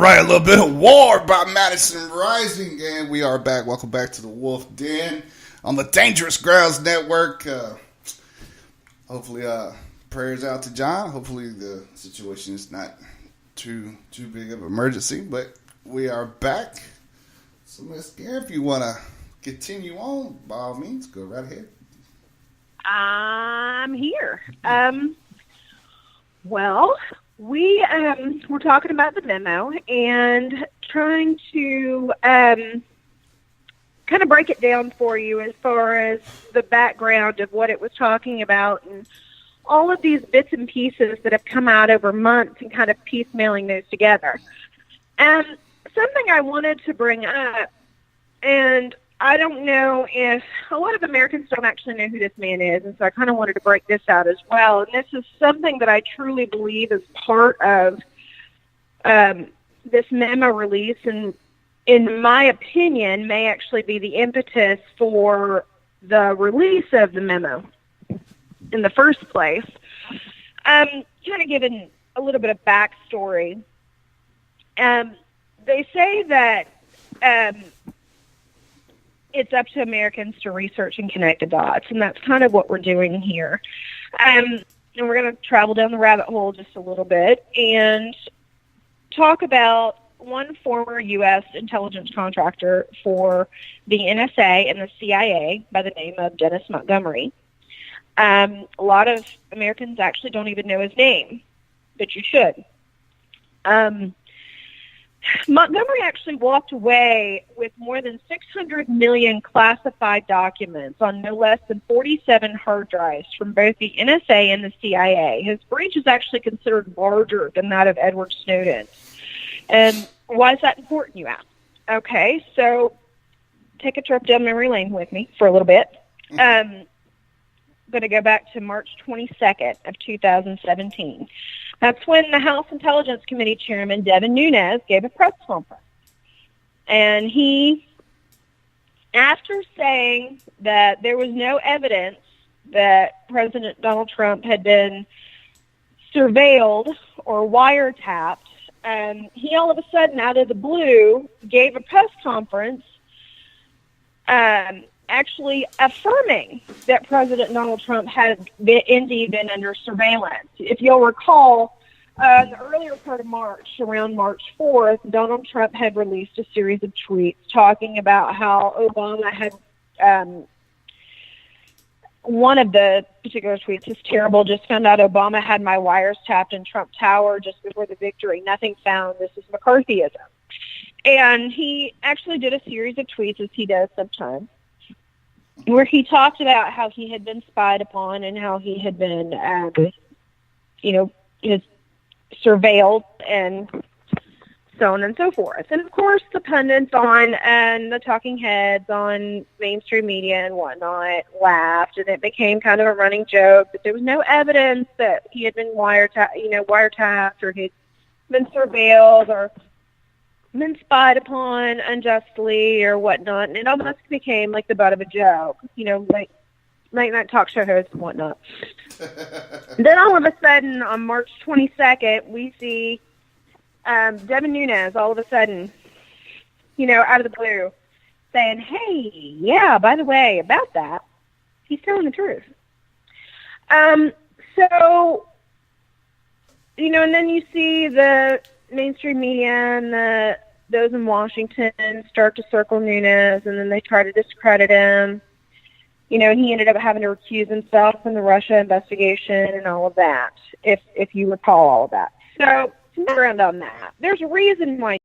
right, a little bit of War by Madison Rising, and we are back. Welcome back to the Wolf Den on the Dangerous Grounds Network. Hopefully, prayers out to John. Hopefully, the situation is not too big of an emergency, but we are back. So, Miss Gare, if you want to continue on, by all means, go right ahead. I'm here. Well, we're talking about the memo and trying to kind of break it down for you as far as the background of what it was talking about and all of these bits and pieces that have come out over months and kind of piecemealing those together. And something I wanted to bring up, and I don't know if a lot of Americans don't actually know who this man is, and so I kind of wanted to break this out as well. And this is something that I truly believe is part of this memo release, and in my opinion, may actually be the impetus for the release of the memo in the first place. Kind of giving a little bit of backstory. They say that it's up to Americans to research and connect the dots, and that's kind of what we're doing here. And we're going to travel down the rabbit hole just a little bit and talk about one former U.S. intelligence contractor for the NSA and the CIA by the name of Dennis Montgomery. A lot of Americans actually don't even know his name, but you should. Montgomery actually walked away with more than 600 million classified documents on no less than 47 hard drives from both the NSA and the CIA. His breach is actually considered larger than that of Edward Snowden. And why is that important, you ask? Okay, so take a trip down memory lane with me for a little bit. I'm going to go back to March 22nd of 2017. That's when the House Intelligence Committee Chairman, Devin Nunes, gave a press conference. And he, after saying that there was no evidence that President Donald Trump had been surveilled or wiretapped, he all of a sudden, out of the blue, gave a press conference actually affirming that President Donald Trump had indeed been under surveillance. If you'll recall, in the earlier part of March, around March 4th, Donald Trump had released a series of tweets talking about how Obama had, one of the particular tweets is terrible, just found out Obama had my wires tapped in Trump Tower just before the victory. Nothing found. This is McCarthyism. And he actually did a series of tweets, as he does sometimes, where he talked about how he had been spied upon and how he had been, surveilled and so on and so forth. And, of course, the pundits and the talking heads on mainstream media and whatnot laughed, and it became kind of a running joke that there was no evidence that he had been wiretapped or he'd been surveilled or been spied upon unjustly or whatnot, and it almost became like the butt of a joke, like late night talk show hosts and whatnot. Then all of a sudden, on March 22nd, we see Devin Nunes all of a sudden, out of the blue, saying, hey, yeah, by the way, about that, he's telling the truth. And then you see the mainstream media and those in Washington start to circle Nunes, and then they try to discredit him. He ended up having to recuse himself from the Russia investigation and all of that, if you recall all of that. So, some background on that. There's a reason why